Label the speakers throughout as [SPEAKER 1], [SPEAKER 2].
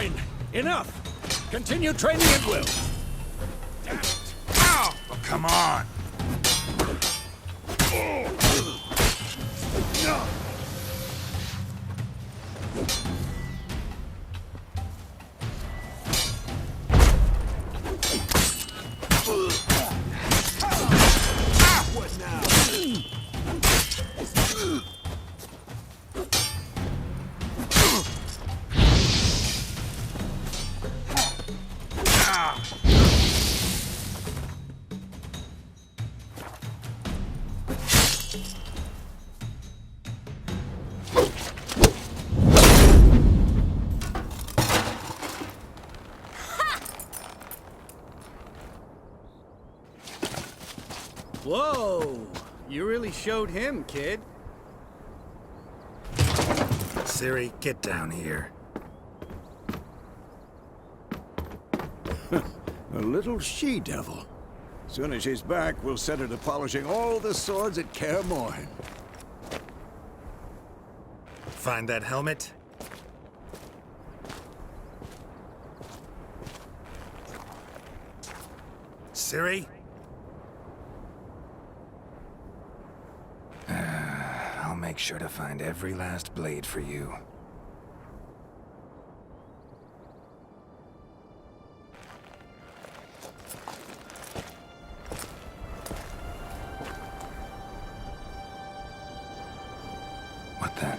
[SPEAKER 1] fine. Enough. Continue training at will. Damn it.
[SPEAKER 2] Ow! Oh, come on.
[SPEAKER 1] What now?
[SPEAKER 3] Whoa! You really showed him, kid.
[SPEAKER 2] Ciri, get down here.
[SPEAKER 1] A little she-devil. Soon as she's back, we'll set her to polishing all the swords at Kaer Morhen.
[SPEAKER 2] Find that helmet? Ciri? I'll make sure to find every last blade for you. What the?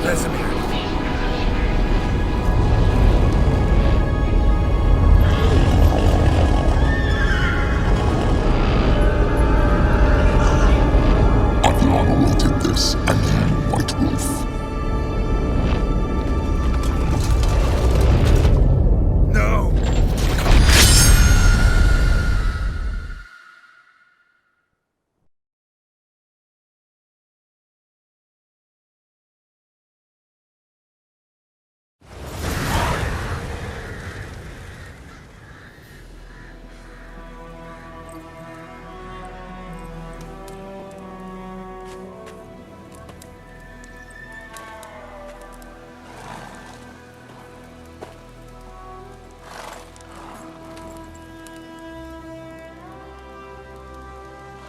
[SPEAKER 2] Vesemir.
[SPEAKER 4] Avion awaited this, and then White Wolf.
[SPEAKER 2] No!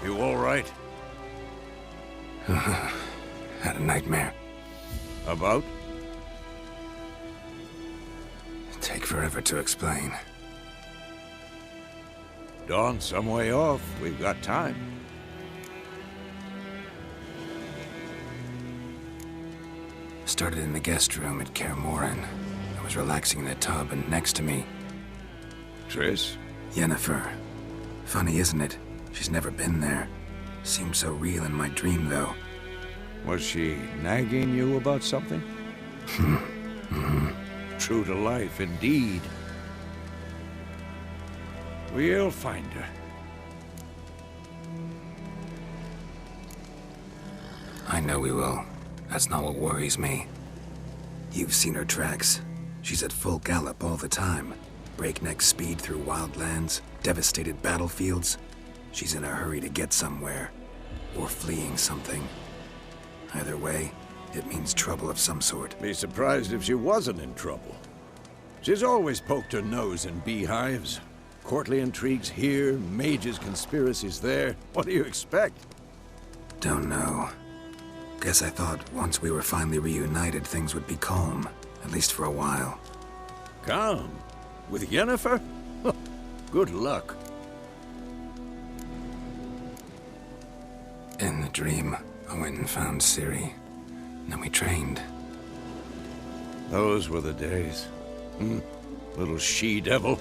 [SPEAKER 1] You all right?
[SPEAKER 2] Had a nightmare.
[SPEAKER 1] About?
[SPEAKER 2] Take forever to explain.
[SPEAKER 1] Dawn's some way off. We've got time.
[SPEAKER 2] Started in the guest room at Kaer Morhen. I was relaxing in a tub, and next to me,
[SPEAKER 1] Triss?
[SPEAKER 2] Yennefer. Funny, isn't it? She's never been there. Seemed so real in my dream, though.
[SPEAKER 1] Was she nagging you about something? True to life, indeed. We'll find her.
[SPEAKER 2] I know we will. That's not what worries me. You've seen her tracks. She's at full gallop all the time. Breakneck speed through wildlands, devastated battlefields. She's in a hurry to get somewhere. Or fleeing something. Either way, it means trouble of some sort.
[SPEAKER 1] Be surprised if she wasn't in trouble. She's always poked her nose in beehives. Courtly intrigues here, mages' conspiracies there. What do you expect?
[SPEAKER 2] Don't know. Guess I thought once we were finally reunited, things would be calm. At least for a while.
[SPEAKER 1] Calm? With Yennefer? Good luck.
[SPEAKER 2] In the dream, I went and found Ciri. Then we trained.
[SPEAKER 1] Those were the days. Little she-devil.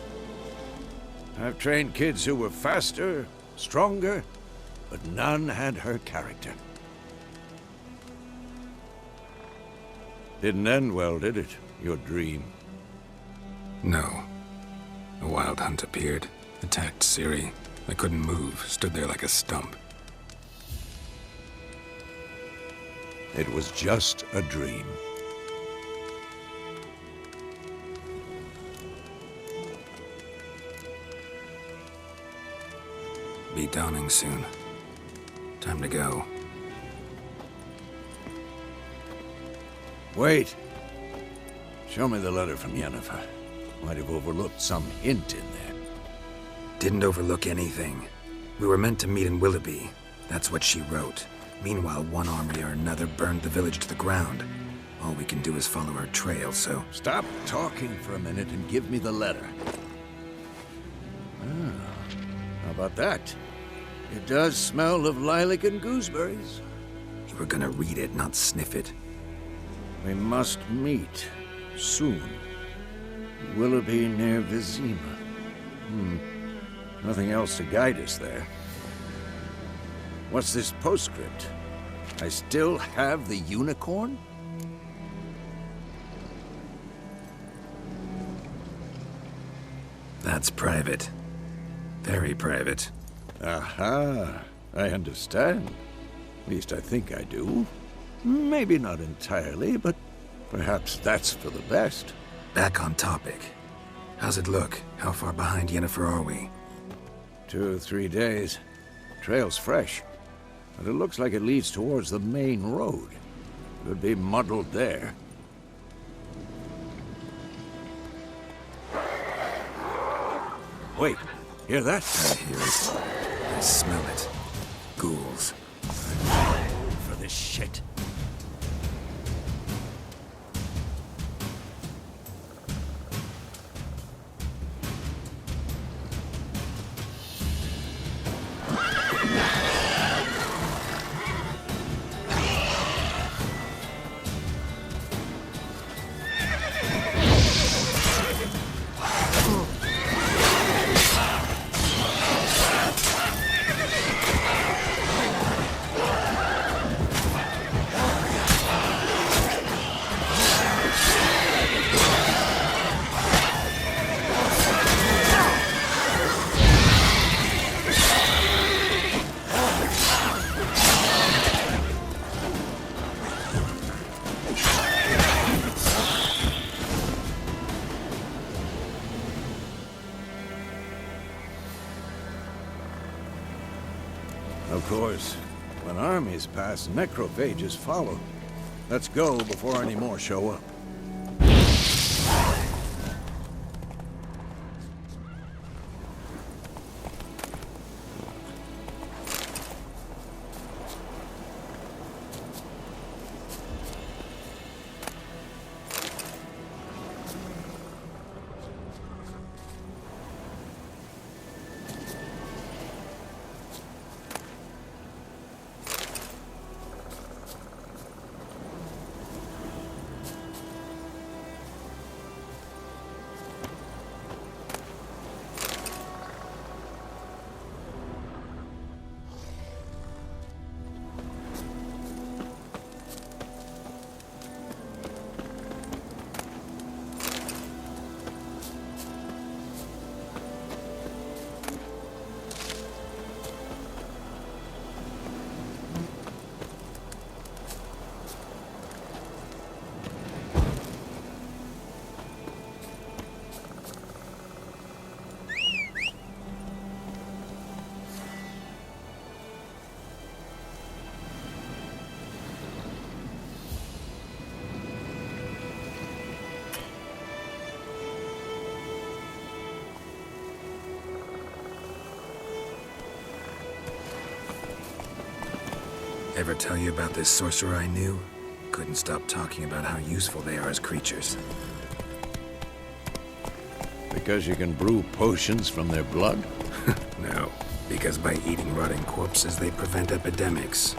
[SPEAKER 1] I've trained kids who were faster, stronger, but none had her character. Didn't end well, did it? Your dream?
[SPEAKER 2] No. A wild hunt appeared, attacked Ciri. I couldn't move, stood there like a stump.
[SPEAKER 1] It was just a dream.
[SPEAKER 2] be dawning soon. Time to go.
[SPEAKER 1] Wait. Show me the letter from Yennefer. Might have overlooked some hint in there.
[SPEAKER 2] Didn't overlook anything. We were meant to meet in Willoughby. That's what she wrote. Meanwhile, one army or another burned the village to the ground. All we can do is follow her trail, so...
[SPEAKER 1] Stop talking for a minute and give me the letter. How about that? It does smell of lilac and gooseberries.
[SPEAKER 2] You were gonna read it, not sniff it.
[SPEAKER 1] We must meet. Soon. Willoughby near Vizima. Nothing else to guide us there. What's this postscript? I still have the unicorn?
[SPEAKER 2] That's private. Very private.
[SPEAKER 1] Aha. I understand. At least I think I do. Maybe not entirely, but perhaps that's for the best.
[SPEAKER 2] Back on topic. How's it look? How far behind Yennefer are we?
[SPEAKER 1] 2 or 3 days. Trail's fresh, but it looks like it leads towards the main road. Could be muddled there. Wait, hear that?
[SPEAKER 2] I hear it. I smell it. Ghouls.
[SPEAKER 1] For this shit. Of course, when armies pass, necrophages follow. Let's go before any more show up.
[SPEAKER 2] Ever tell you about this sorcerer I knew? Couldn't stop talking about how useful they are as creatures.
[SPEAKER 1] Because you can brew potions from their blood?
[SPEAKER 2] No, because by eating rotting corpses, they prevent epidemics.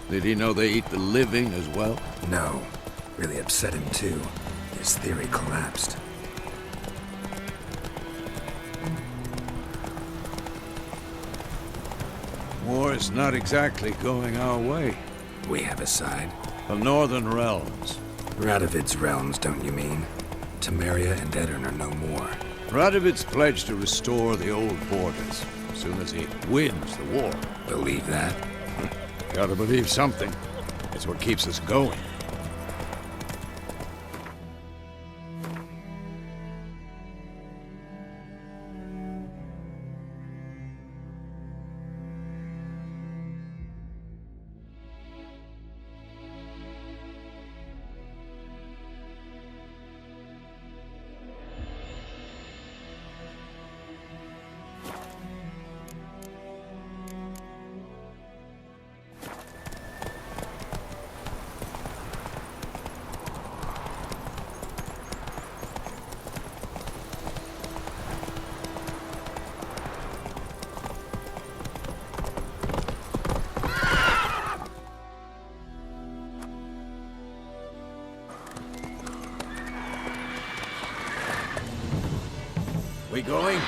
[SPEAKER 1] Did he know they eat the living as well?
[SPEAKER 2] No, really upset him too. His theory collapsed.
[SPEAKER 1] War's not exactly going our way.
[SPEAKER 2] We have a side.
[SPEAKER 1] The Northern Realms.
[SPEAKER 2] Radovid's realms, don't you mean? Temeria and Edirn are no more.
[SPEAKER 1] Radovid's pledged to restore the old borders as soon as he wins the war.
[SPEAKER 2] Believe that?
[SPEAKER 1] Gotta believe something. It's what keeps us going. we going?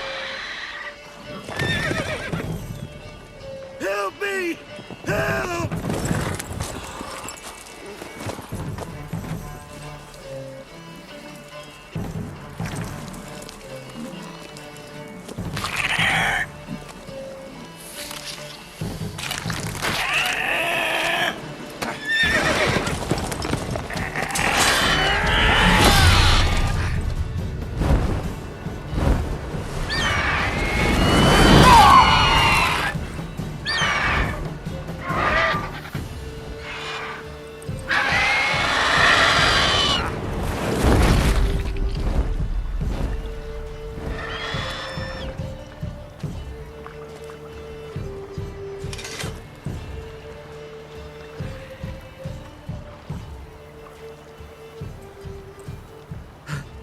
[SPEAKER 1] Help me! Help!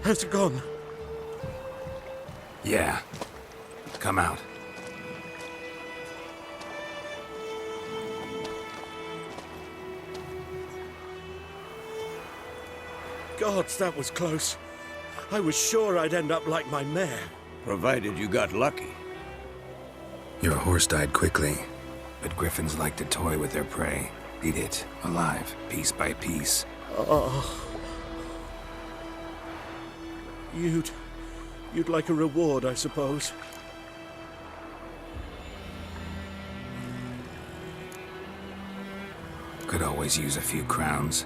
[SPEAKER 5] Has it gone?
[SPEAKER 2] Yeah. Come out.
[SPEAKER 5] Gods, that was close. I was sure I'd end up like my mare.
[SPEAKER 1] Provided you got lucky.
[SPEAKER 2] Your horse died quickly, but griffins like to toy with their prey. Eat it, alive, piece by piece.
[SPEAKER 5] Oh. You'd like a reward, I suppose.
[SPEAKER 2] Could always use a few crowns.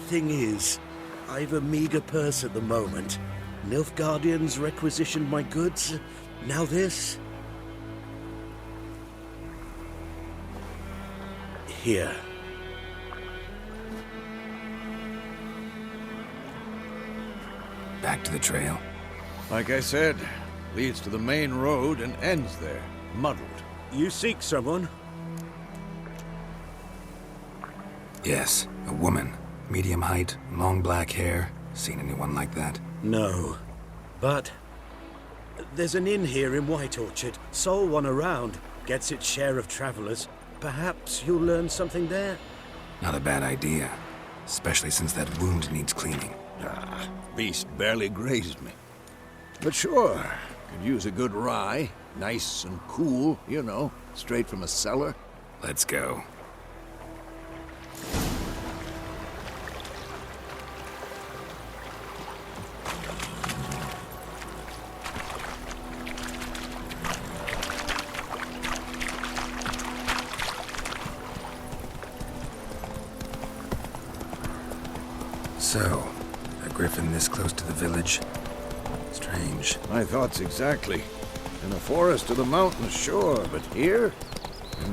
[SPEAKER 5] Thing is, I've a meager purse at the moment. Nilfgaardians requisitioned my goods. Now this. Here.
[SPEAKER 2] Back to the trail.
[SPEAKER 1] Like I said, leads to the main road and ends there, muddled.
[SPEAKER 5] You seek someone?
[SPEAKER 2] Yes, a woman. Medium height, long black hair. Seen anyone like that?
[SPEAKER 5] No. But there's an inn here in White Orchard. Sole one around. Gets its share of travelers. Perhaps you'll learn something there?
[SPEAKER 2] Not a bad idea. Especially since that wound needs cleaning.
[SPEAKER 1] Ah, beast barely grazed me. But sure, could use a good rye. Nice and cool, you know, straight from a cellar.
[SPEAKER 2] Let's go. So, a griffin this close to the village? Strange.
[SPEAKER 1] My thoughts exactly. In the forest or the mountains, sure, but here?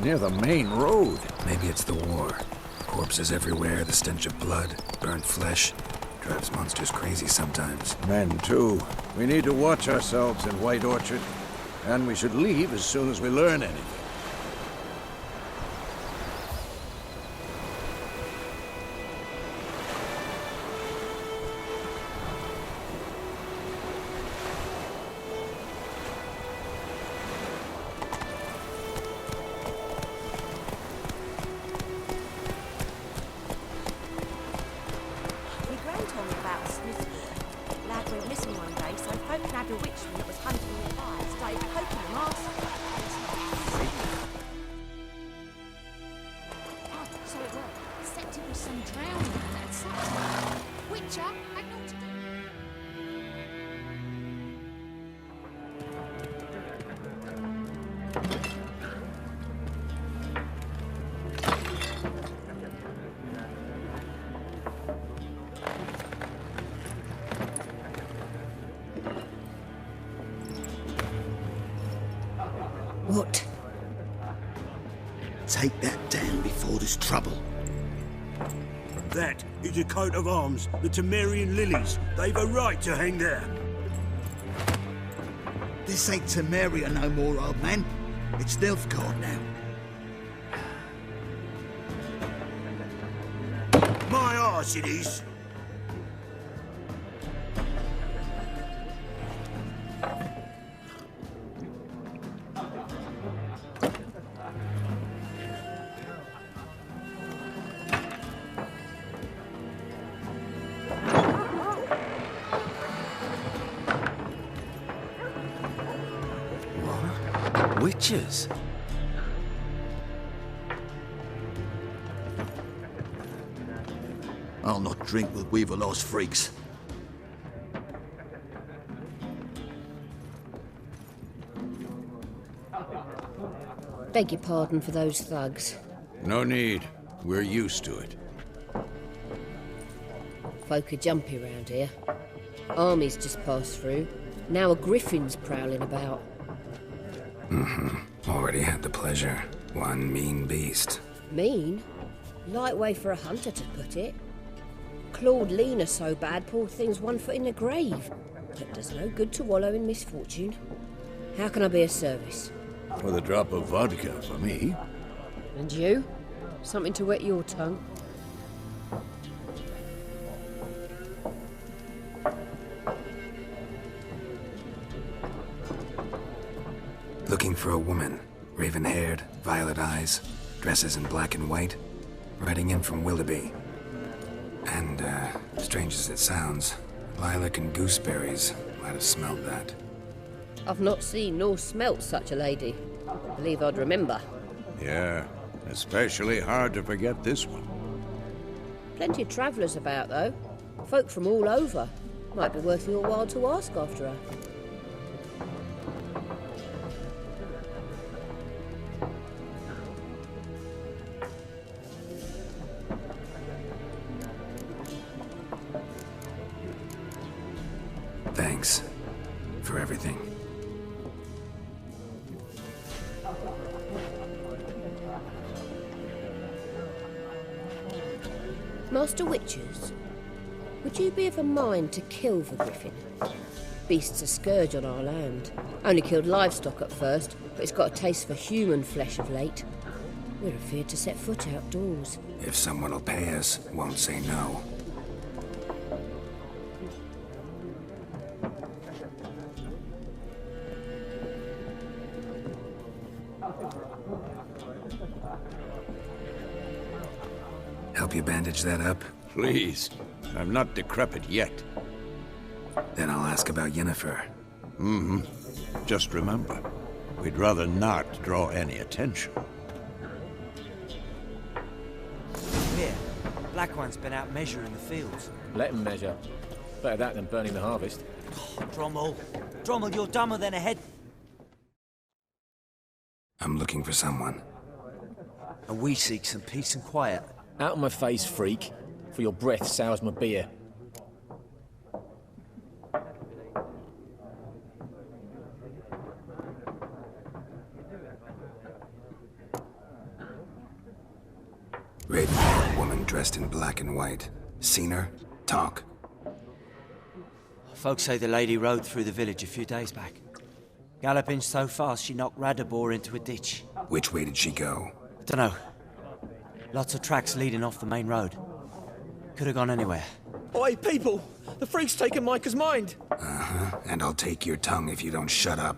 [SPEAKER 1] Near the main road.
[SPEAKER 2] Maybe it's the war. Corpses everywhere, the stench of blood, burnt flesh. Drives monsters crazy sometimes.
[SPEAKER 1] Men, too. We need to watch ourselves in White Orchard. And we should leave as soon as we learn anything.
[SPEAKER 6] What? Take that down before there's trouble.
[SPEAKER 5] That is a coat of arms, the Temerian lilies. They've a right to hang there.
[SPEAKER 6] This ain't Temeria no more, old man. It's Nilfgaard now.
[SPEAKER 5] My arse it is.
[SPEAKER 7] Witches?
[SPEAKER 6] I'll not drink with Weaver-Lost freaks.
[SPEAKER 8] Beg your pardon for those thugs.
[SPEAKER 1] No need. We're used to it.
[SPEAKER 8] Folk are jumpy round here. Armies just passed through. Now a griffin's prowling about.
[SPEAKER 2] Already had the pleasure. One mean beast.
[SPEAKER 8] Mean? Light way for a hunter to put it. Clawed Lena so bad, poor thing's 1 foot in the grave. But does no good to wallow in misfortune. How can I be of service?
[SPEAKER 1] With a drop of vodka for me.
[SPEAKER 8] And you? Something to wet your tongue?
[SPEAKER 2] Looking for a woman. Raven-haired, violet eyes, dresses in black and white. Riding in from Willoughby. And, strange as it sounds, lilac and gooseberries might have smelled that.
[SPEAKER 8] I've not seen nor smelt such a lady. I believe I'd remember.
[SPEAKER 1] Yeah, especially hard to forget this one.
[SPEAKER 8] Plenty of travellers about, though. Folk from all over. Might be worth your while to ask after her.
[SPEAKER 2] Thanks for everything.
[SPEAKER 8] Master Witchers, would you be of a mind to kill the griffin? Beast's a scourge on our land. Only killed livestock at first, but it's got a taste for human flesh of late. We're afeard to set foot outdoors.
[SPEAKER 2] If someone will pay us, won't say no. Help you bandage that up?
[SPEAKER 1] Please. I'm not decrepit yet.
[SPEAKER 2] Then I'll ask about Yennefer.
[SPEAKER 1] Just remember, we'd rather not draw any attention.
[SPEAKER 7] Here, Black One's been out measuring the fields.
[SPEAKER 3] Let him measure. Better that than burning the harvest.
[SPEAKER 7] Drommel. Drommel, you're dumber than a head.
[SPEAKER 2] I'm looking for someone.
[SPEAKER 7] And we seek some peace and quiet.
[SPEAKER 3] Out of my face, freak. For your breath sours my beer.
[SPEAKER 2] Raven-haired woman dressed in black and white. Seen her? Talk.
[SPEAKER 7] Folks say the lady rode through the village a few days back. Galloping so fast she knocked Radabor into a ditch.
[SPEAKER 2] Which way did she go?
[SPEAKER 7] Dunno. Lots of tracks leading off the main road. Could have gone anywhere.
[SPEAKER 3] Oi, people! The freak's taken Micah's mind!
[SPEAKER 2] And I'll take your tongue if you don't shut up.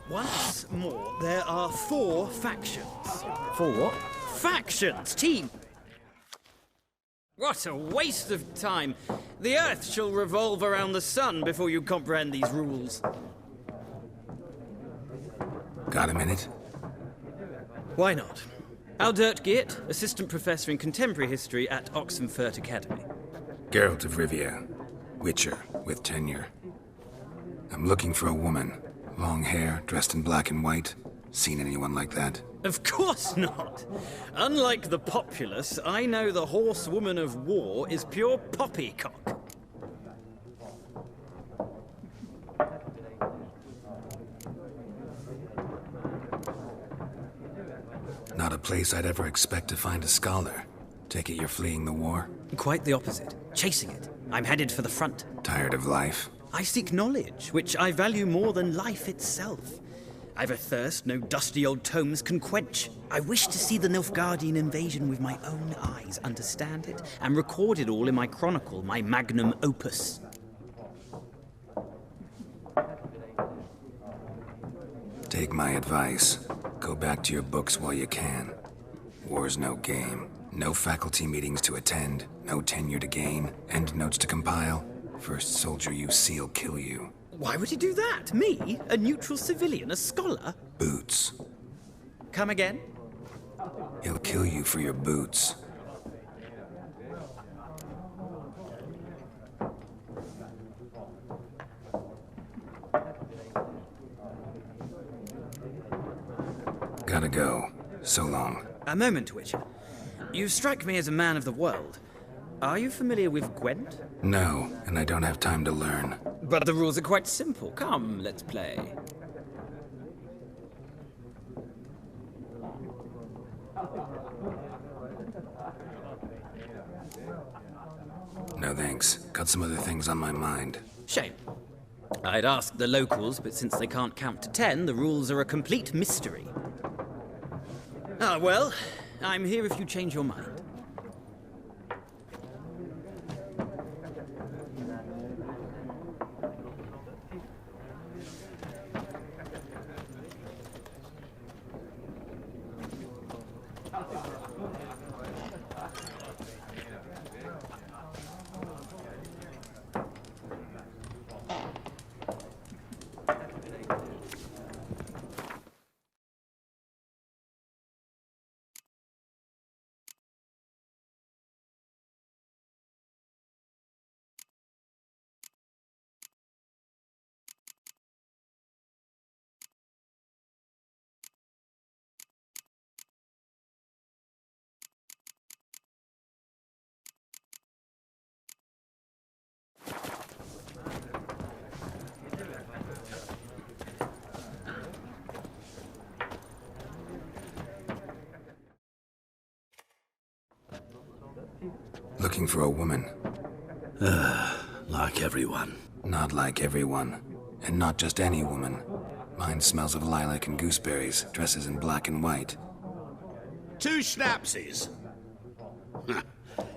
[SPEAKER 5] Once more, there are 4 factions.
[SPEAKER 3] For what?
[SPEAKER 5] Factions, team!
[SPEAKER 9] What a waste of time. The Earth shall revolve around the sun before you comprehend these rules.
[SPEAKER 2] Got a minute?
[SPEAKER 9] Why not? Aldert Geert, Assistant Professor in Contemporary History at Oxenfurt Academy.
[SPEAKER 2] Geralt of Rivia. Witcher, with tenure. I'm looking for a woman. Long hair, dressed in black and white. Seen anyone like that?
[SPEAKER 9] Of course not. Unlike the populace, I know the horsewoman of war is pure poppycock.
[SPEAKER 2] Not a place I'd ever expect to find a scholar. Take it you're fleeing the war?
[SPEAKER 9] Quite the opposite. Chasing it. I'm headed for the front.
[SPEAKER 2] Tired of life?
[SPEAKER 9] I seek knowledge, which I value more than life itself. I've a thirst no dusty old tomes can quench. I wish to see the Nilfgaardian invasion with my own eyes, understand it, and record it all in my chronicle, my magnum opus.
[SPEAKER 2] Take my advice. Go back to your books while you can. War's no game. No faculty meetings to attend, no tenure to gain, end notes to compile. First soldier you see'll kill you.
[SPEAKER 9] Why would he do that? Me? A neutral civilian? A scholar?
[SPEAKER 2] Boots.
[SPEAKER 9] Come again?
[SPEAKER 2] He'll kill you for your boots. Gotta go. So long.
[SPEAKER 9] A moment, Witcher. You strike me as a man of the world. Are you familiar with Gwent?
[SPEAKER 2] No, and I don't have time to learn.
[SPEAKER 9] But the rules are quite simple. Come, let's play.
[SPEAKER 2] No thanks. Got some other things on my mind.
[SPEAKER 9] Shame. I'd ask the locals, but since they can't count to 10, the rules are a complete mystery. Ah, well, I'm here if you change your mind.
[SPEAKER 2] Looking for a woman.
[SPEAKER 5] Like everyone.
[SPEAKER 2] Not like everyone. And not just any woman. Mine smells of lilac and gooseberries, dresses in black and white.
[SPEAKER 10] 2 schnapsies.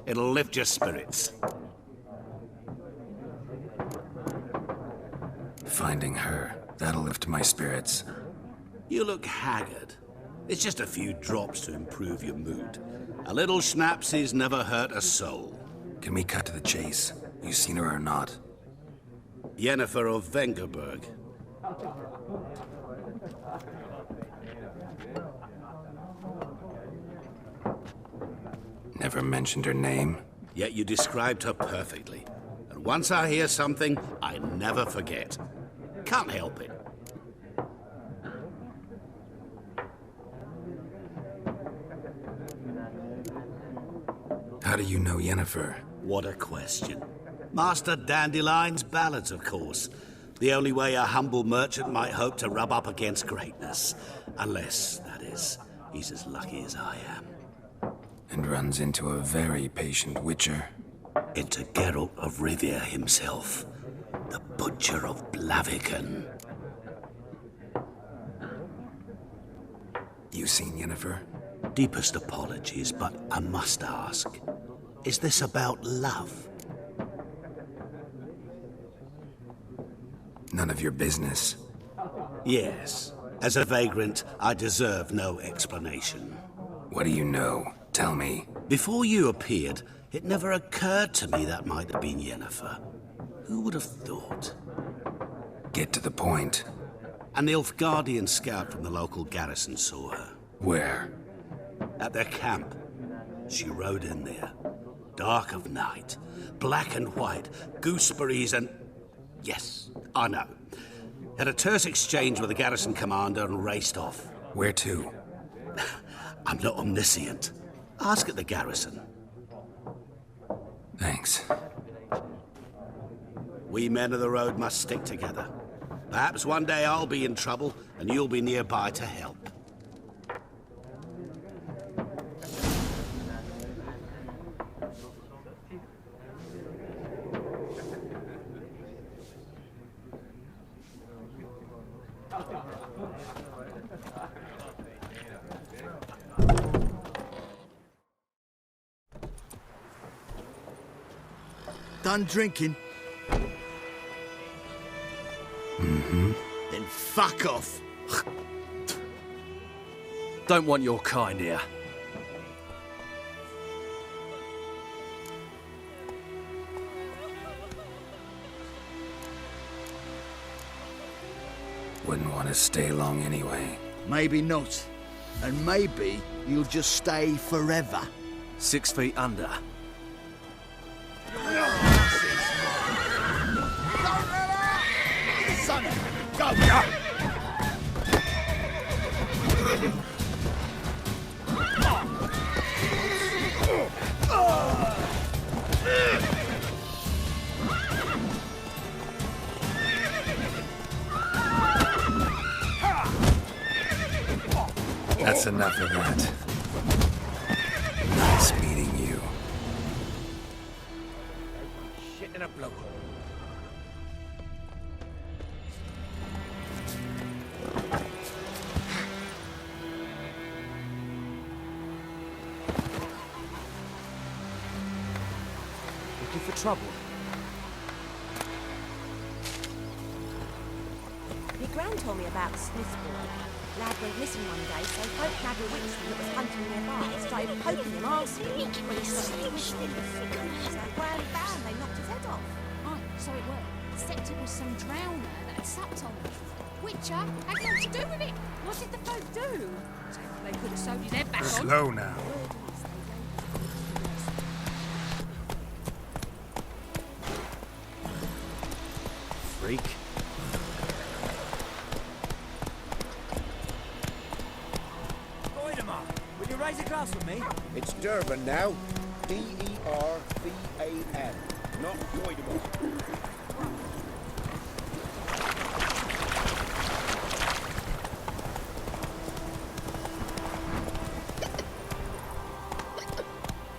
[SPEAKER 10] It'll lift your spirits.
[SPEAKER 2] Finding her, that'll lift my spirits.
[SPEAKER 10] You look haggard. It's just a few drops to improve your mood. A little schnapsies never hurt a soul.
[SPEAKER 2] Can we cut to the chase? You seen her or not?
[SPEAKER 10] Yennefer of Vengerberg.
[SPEAKER 2] Never mentioned her name?
[SPEAKER 10] Yet you described her perfectly. And once I hear something, I never forget. Can't help it.
[SPEAKER 2] How do you know Yennefer?
[SPEAKER 10] What a question. Master Dandelion's ballads, of course. The only way a humble merchant might hope to rub up against greatness. Unless, that is, he's as lucky as I am.
[SPEAKER 2] And runs into a very patient witcher.
[SPEAKER 10] Into Geralt of Rivia himself. The Butcher of Blaviken.
[SPEAKER 2] You seen Yennefer?
[SPEAKER 10] Deepest apologies, but I must ask. Is this about love?
[SPEAKER 2] None of your business.
[SPEAKER 10] Yes. As a vagrant, I deserve no explanation.
[SPEAKER 2] What do you know? Tell me.
[SPEAKER 10] Before you appeared, it never occurred to me that might have been Yennefer. Who would have thought?
[SPEAKER 2] Get to the point.
[SPEAKER 10] An Nilfgaardian scout from the local garrison saw her.
[SPEAKER 2] Where?
[SPEAKER 10] At their camp. She rode in there. Dark of night. Black and white. Gooseberries and... Yes, I know. Had a terse exchange with the garrison commander and raced off.
[SPEAKER 2] Where to?
[SPEAKER 10] I'm not omniscient. Ask at the garrison.
[SPEAKER 2] Thanks.
[SPEAKER 10] We men of the road must stick together. Perhaps one day I'll be in trouble and you'll be nearby to help.
[SPEAKER 6] Done drinking?
[SPEAKER 10] Then fuck off.
[SPEAKER 3] Don't want your kind here.
[SPEAKER 2] Wouldn't want to stay long anyway.
[SPEAKER 6] Maybe not. And maybe you'll just stay forever.
[SPEAKER 3] 6 feet under.
[SPEAKER 6] Son, go!
[SPEAKER 2] That's enough of that. Nice meeting you.
[SPEAKER 5] Shit in a blowhole.
[SPEAKER 7] Looking for trouble?
[SPEAKER 11] My gran told me about Smith's boy. Lad went missing one day, so folk nabbed a witchman that was hunting nearby and started poking him asking when he started whistling. So gran found they knocked his head off.
[SPEAKER 12] Oh, so it worked. Except it was some drowner that had supped on me. Witcher had nothing to do with it. What did the folk do? They could have sewed his head back on.
[SPEAKER 2] Slow now.
[SPEAKER 3] Freak.
[SPEAKER 7] Will you raise a glass with me?
[SPEAKER 5] It's Durban now. D-E-R-V-A-N. Not Doidable.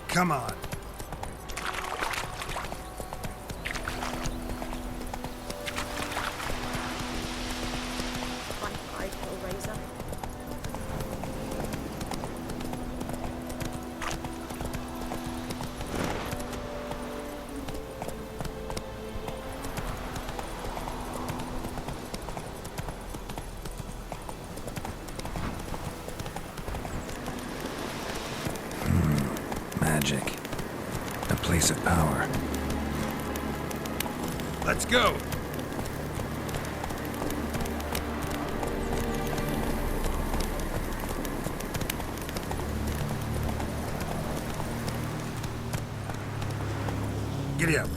[SPEAKER 2] Come on.
[SPEAKER 11] Hi, Hellraiser.
[SPEAKER 2] Magic. A place of power.
[SPEAKER 1] Let's go!
[SPEAKER 2] Giddy up.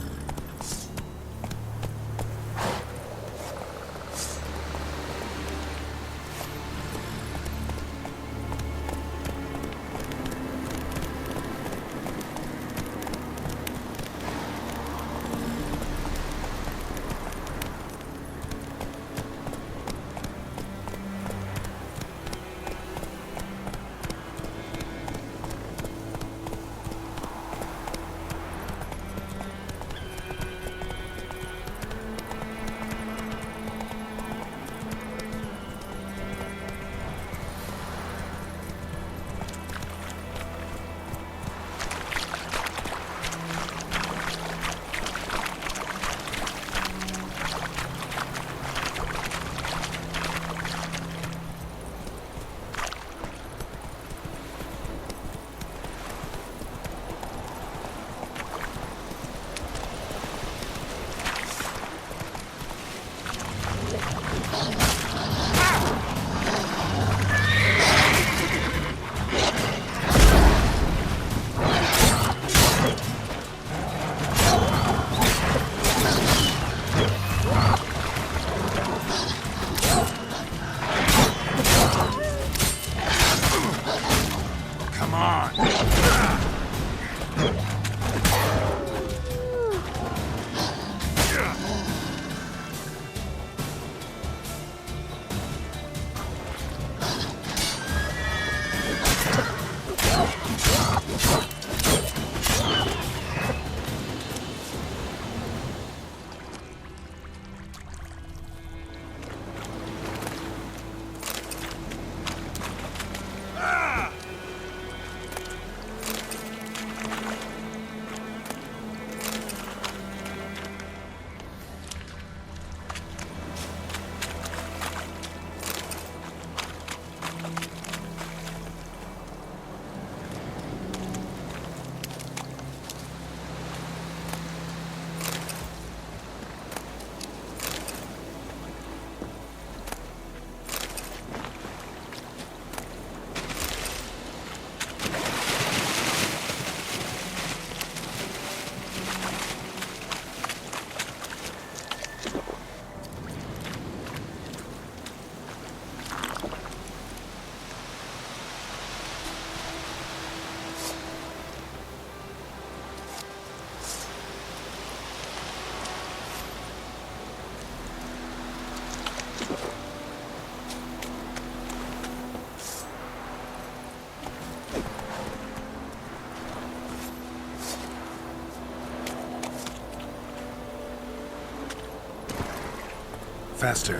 [SPEAKER 2] Faster.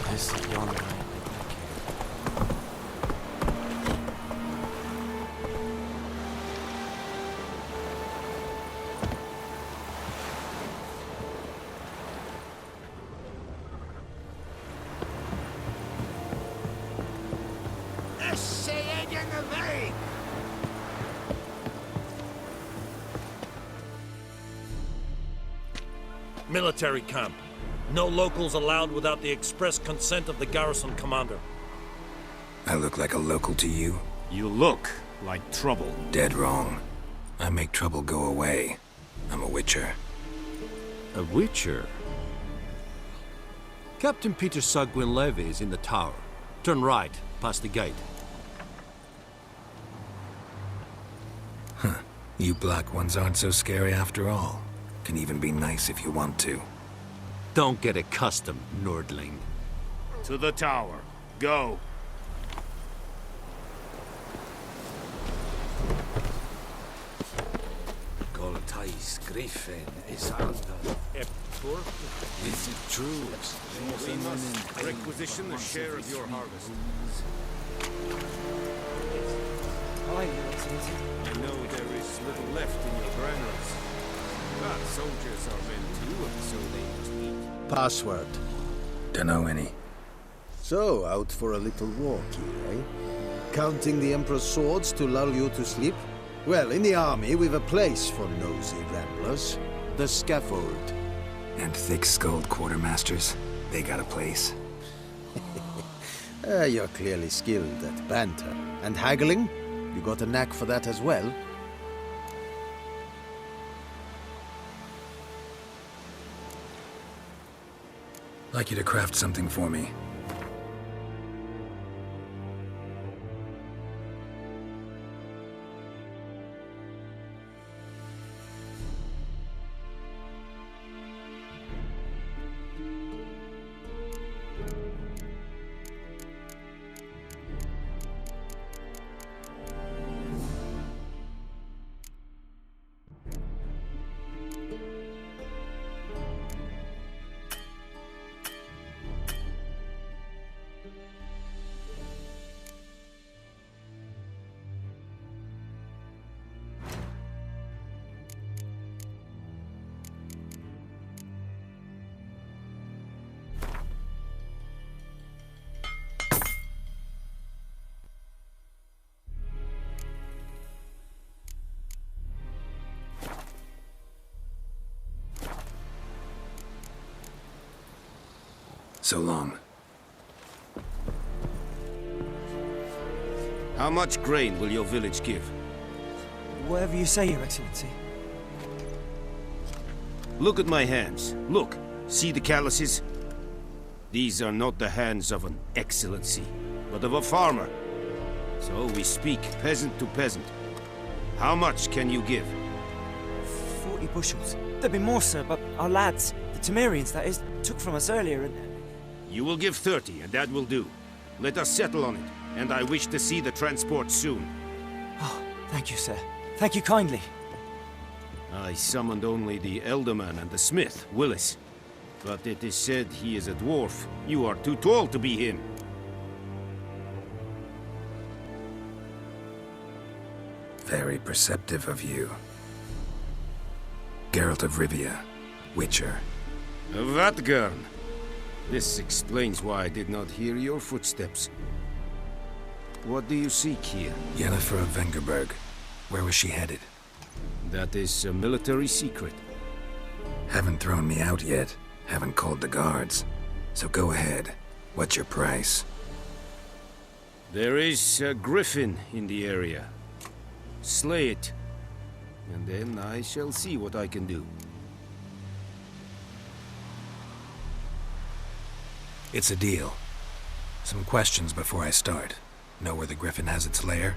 [SPEAKER 7] This is yonder.
[SPEAKER 13] Military camp. No locals allowed without the express consent of the garrison commander.
[SPEAKER 2] I look like a local to you?
[SPEAKER 13] You look like trouble.
[SPEAKER 2] Dead wrong. I make trouble go away. I'm a witcher.
[SPEAKER 13] A witcher? Captain Peter Sagwin Levy is in the tower. Turn right, past the gate.
[SPEAKER 2] Huh. You black ones aren't so scary after all. Can even be nice if you want to.
[SPEAKER 13] Don't get accustomed, Nordling. To the tower. Go.
[SPEAKER 5] Goltais Griffin is under. Is it true?
[SPEAKER 13] We must requisition the share of your harvest. I know there is little left in your granaries. But soldiers are men too, and so they must eat.
[SPEAKER 5] Password.
[SPEAKER 2] Dunno any.
[SPEAKER 5] So, out for a little walk here, eh? Counting the Emperor's swords to lull you to sleep? Well, in the army, we've a place for nosy ramblers. The scaffold.
[SPEAKER 2] And thick-skulled quartermasters. They got a place.
[SPEAKER 5] You're clearly skilled at banter. And haggling? You got a knack for that as well?
[SPEAKER 2] Like you to craft something for me. So long.
[SPEAKER 13] How much grain will your village give?
[SPEAKER 7] Whatever you say, Your Excellency.
[SPEAKER 13] Look at my hands. Look. See the calluses? These are not the hands of an excellency, but of a farmer. So we speak peasant to peasant. How much can you give?
[SPEAKER 7] 40 bushels. There'd be more, sir, but our lads, the Temerians, that is, took from us earlier and...
[SPEAKER 13] You will give 30, and that will do. Let us settle on it, and I wish to see the transport soon.
[SPEAKER 7] Oh, thank you, sir. Thank you kindly.
[SPEAKER 13] I summoned only the Elderman and the smith, Willis. But it is said he is a dwarf. You are too tall to be him.
[SPEAKER 2] Very perceptive of you. Geralt of Rivia, Witcher.
[SPEAKER 13] Vatgern. This explains why I did not hear your footsteps. What do you seek here?
[SPEAKER 2] Yennefer of Vengerberg. Where was she headed?
[SPEAKER 13] That is a military secret.
[SPEAKER 2] Haven't thrown me out yet. Haven't called the guards. So go ahead. What's your price?
[SPEAKER 13] There is a griffin in the area. Slay it. And then I shall see what I can do.
[SPEAKER 2] It's a deal. Some questions before I start. Know where the griffin has its lair?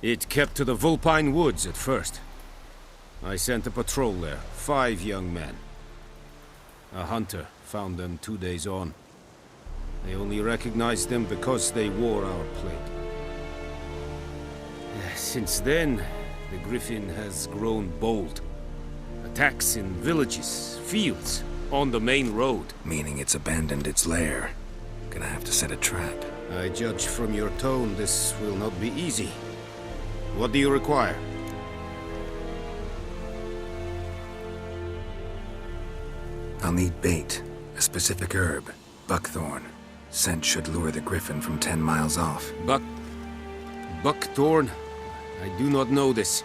[SPEAKER 13] It kept to the Vulpine Woods at first. I sent a patrol there, 5 young men. A hunter found them 2 days on. They only recognized them because they wore our plate. Since then, the Griffin has grown bold. Attacks in villages, fields, on the main road.
[SPEAKER 2] Meaning it's abandoned its lair. Gonna have to set a trap.
[SPEAKER 13] I judge from your tone this will not be easy. What do you require?
[SPEAKER 2] I'll need bait, a specific herb, buckthorn. Scent should lure the Griffin from 10 miles off.
[SPEAKER 13] Buckthorn? I do not know this.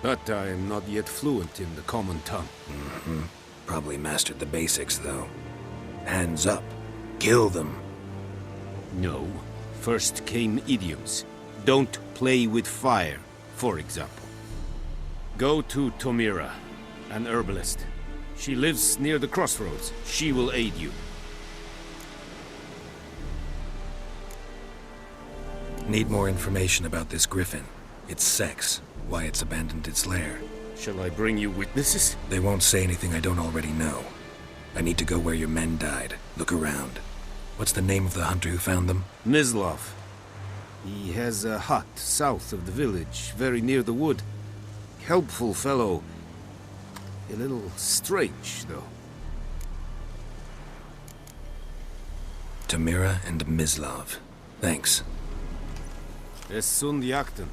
[SPEAKER 13] But I am not yet fluent in the common tongue.
[SPEAKER 2] Probably mastered the basics, though. Hands up. Kill them.
[SPEAKER 13] No. First came idioms. Don't play with fire, for example. Go to Tomira, an herbalist. She lives near the crossroads. She will aid you.
[SPEAKER 2] Need more information about this Griffin. Its sex, why it's abandoned its lair.
[SPEAKER 13] Shall I bring you witnesses?
[SPEAKER 2] They won't say anything I don't already know. I need to go where your men died. Look around. What's the name of the hunter who found them?
[SPEAKER 13] Mislav. He has a hut south of the village, very near the wood. Helpful fellow. A little strange, though.
[SPEAKER 2] Tomira and Mislav. Thanks.
[SPEAKER 13] Es sunt jakten.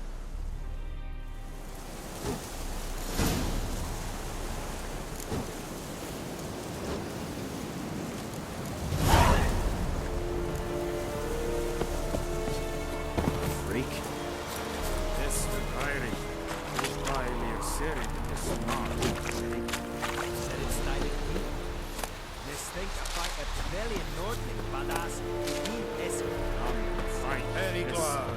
[SPEAKER 14] Freak. This Irish. Why we are sitting in this small. Said it's neither weak. This thinks fight a rebellion north in Badass. He is fine. Very glad.